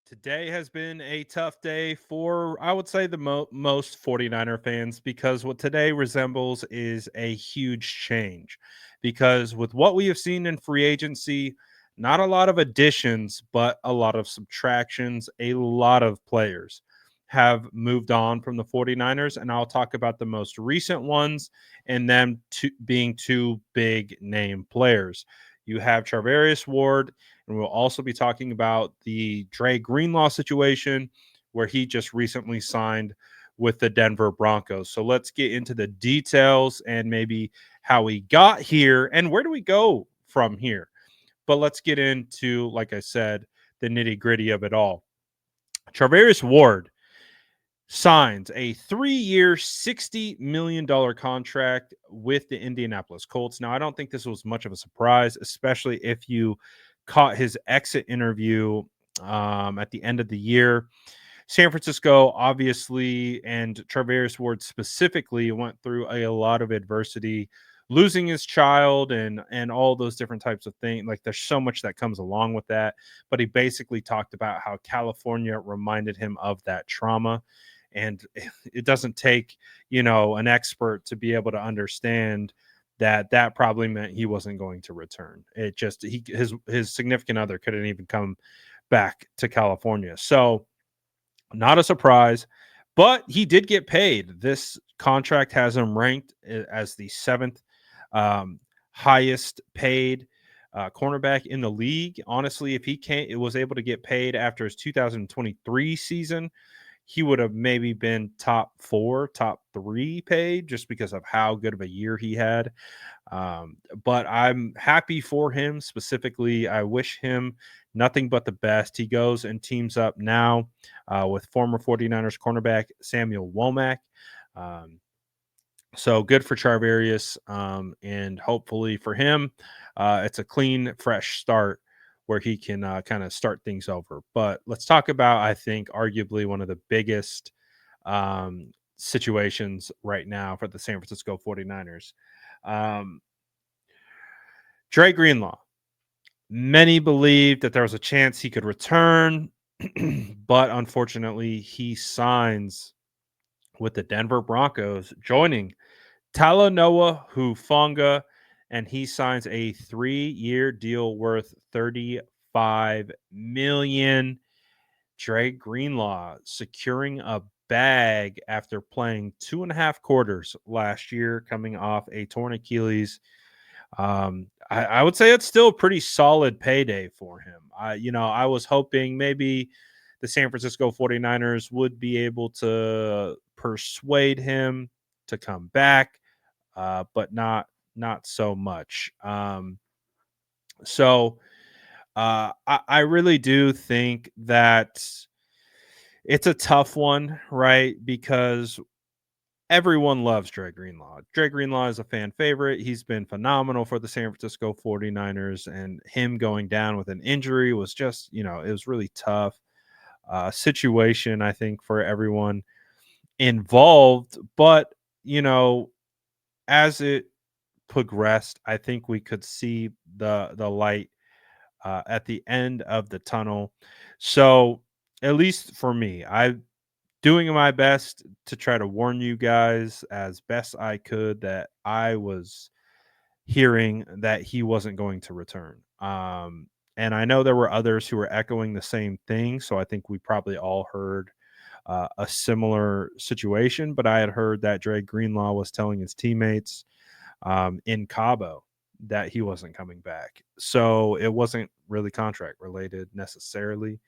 Today has been a tough day for, I would say, the most 49er fans because what today resembles is a huge change. Because with what we have seen in free agency, not a lot of additions, but a lot of subtractions, a lot of players have moved on from the 49ers. And I'll talk about the most recent ones and them being two big name players. You have Charvarius Ward, and we'll also be talking about the Dre Greenlaw situation where he just recently signed with the Denver Broncos. So let's get into the details and maybe how we got here and where do we go from here. But let's get into, like I said, the nitty gritty of it all. Charvarius Ward signs a 3-year, $60 million contract with the Indianapolis Colts. Now, I don't think this was much of a surprise, especially if you caught his exit interview at the end of the year. San Francisco, obviously, and Charvarius Ward specifically went through a lot of adversity, losing his child and all those different types of things. Like there's so much that comes along with that. But he basically talked about how California reminded him of that trauma. And it doesn't take, an expert to be able to understand that probably meant he wasn't going to return. It just his significant other couldn't even come back to California. So not a surprise, but he did get paid. This contract has him ranked as the seventh highest paid cornerback in the league. Honestly, if it was able to get paid after his 2023 season, he would have maybe been top 4, top 3 paid just because of how good of a year he had. But I'm happy for him specifically. I wish him nothing but the best. He goes and teams up now with former 49ers cornerback Samuel Womack. So good for Charvarius, and hopefully for him, it's a clean, fresh start where he can kind of start things over. But let's talk about, I think, arguably one of the biggest situations right now for the San Francisco 49ers. Um, Dre Greenlaw. Many believed that there was a chance he could return, but unfortunately, he signs with the Denver Broncos, joining Talanoa Hufanga, and he signs a 3-year deal worth $35 million. Dre Greenlaw securing a bag after playing 2.5 quarters last year, coming off a torn Achilles. I would say it's still a pretty solid payday for him. I was hoping maybe the San Francisco 49ers would be able to persuade him to come back, but not so much. I really do think that it's a tough one, right? Because everyone loves Dre Greenlaw. Dre Greenlaw is a fan favorite. He's been phenomenal for the San Francisco 49ers, and him going down with an injury was just, it was really tough situation, I think, for everyone involved. But, as it progressed, I think we could see the light at the end of the tunnel. So, at least for me, I doing my best to try to warn you guys as best I could that I was hearing that he wasn't going to return. And I know there were others who were echoing the same thing. So I think we probably all heard a similar situation. But I had heard that Dre Greenlaw was telling his teammates in Cabo that he wasn't coming back. So it wasn't really contract related necessarily.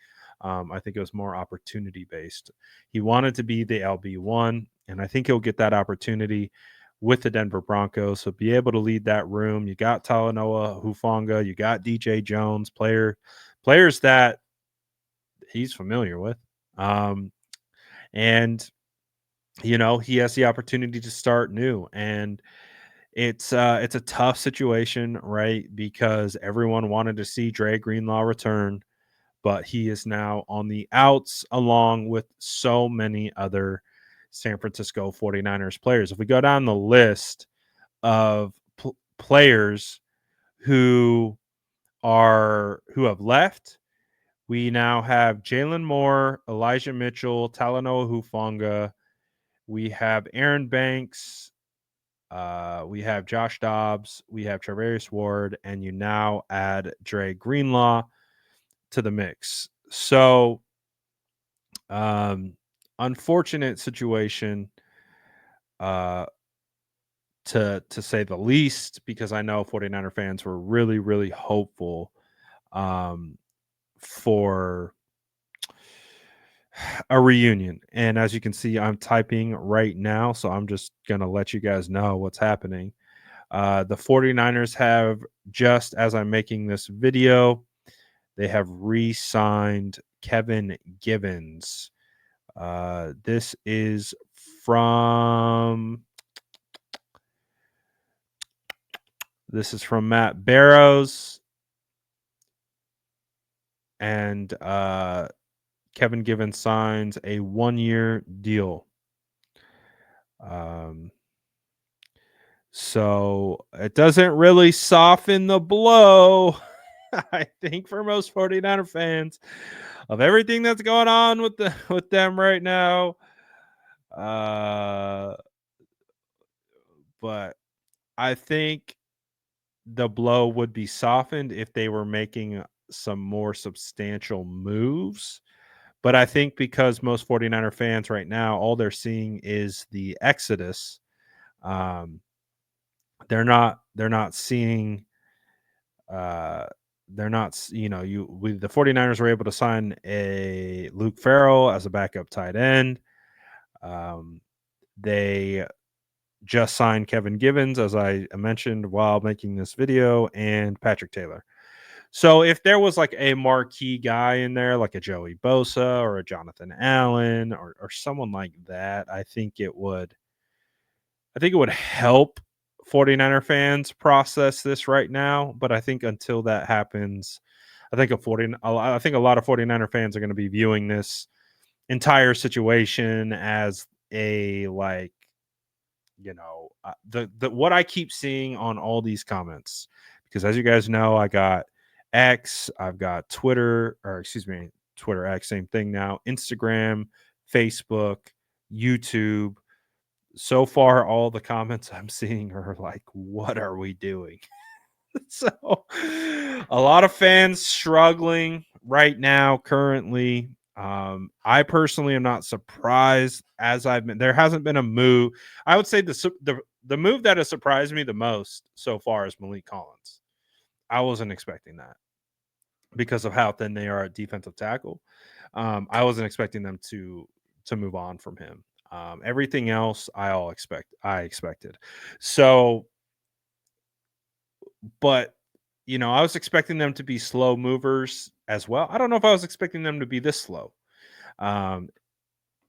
I think it was more opportunity based. He wanted to be the LB1, and I think he'll get that opportunity with the Denver Broncos. So be able to lead that room. You got Talanoa Hufanga, you got DJ Jones, players that he's familiar with. And he has the opportunity to start new. And it's a tough situation, right? Because everyone wanted to see Dre Greenlaw return, but he is now on the outs along with so many other San Francisco 49ers players. If we go down the list of players who have left, We now have Jalen Moore, Elijah Mitchell, Talanoa Hufanga. We have Aaron Banks. We have Josh Dobbs. We have Charvarius Ward. And you now add Dre Greenlaw to the mix. So, unfortunate situation, to say the least, because I know 49er fans were really, really hopeful for a reunion. And as you can see, I'm typing right now, so I'm just going to let you guys know what's happening. The 49ers have, just as I'm making this video, they have re-signed Kevin Givens. This is from Matt Barrows, and Kevin Givens signs a 1-year deal. So it doesn't really soften the blow, I think, for most 49er fans of everything that's going on with them right now. But I think the blow would be softened if they were making some more substantial moves. But I think because most 49er fans right now, all they're seeing is the exodus. They're not seeing, the 49ers were able to sign a Luke Farrell as a backup tight end. They just signed Kevin Givens, as I mentioned while making this video, and Patrick Taylor. So if there was like a marquee guy in there, like a Joey Bosa or a Jonathan Allen or someone like that, I think it would help 49er fans process this right now. But I think until that happens, I think a lot of 49er fans are going to be viewing this entire situation as a, like, the what I keep seeing on all these comments, because as you guys know, I got X, I've got Twitter, or excuse me, Twitter X, same thing now, Instagram, Facebook, YouTube. So far, all the comments I'm seeing are like, what are we doing? So a lot of fans struggling right now currently. I personally am not surprised, as there hasn't been a move. I would say the move that has surprised me the most so far is Malik Collins. I wasn't expecting that because of how thin they are at defensive tackle. I wasn't expecting them to move on from him. Everything else I expected. So, but I was expecting them to be slow movers as well. I don't know if I was expecting them to be this slow. At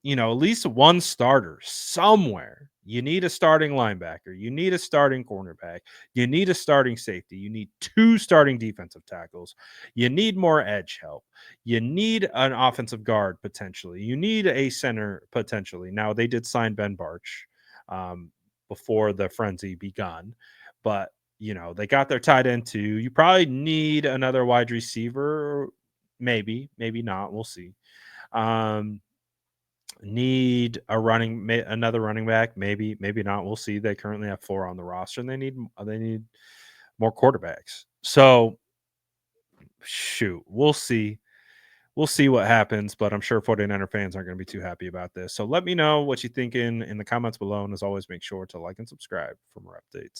least one starter somewhere. You need a starting linebacker. You need a starting cornerback. You need a starting safety. You need 2 starting defensive tackles. You need more edge help. You need an offensive guard potentially. You need a center potentially. Now, they did sign Ben Barch before the frenzy begun, but they got their tight end too. You probably need another wide receiver. Maybe not. We'll see. Need another running back, maybe not. We'll see. They currently have 4 on the roster, and they need more quarterbacks. So shoot, we'll see what happens, but I'm sure 49er fans aren't going to be too happy about this. So let me know what you think in the comments below, and as always, make sure to like and subscribe for more updates.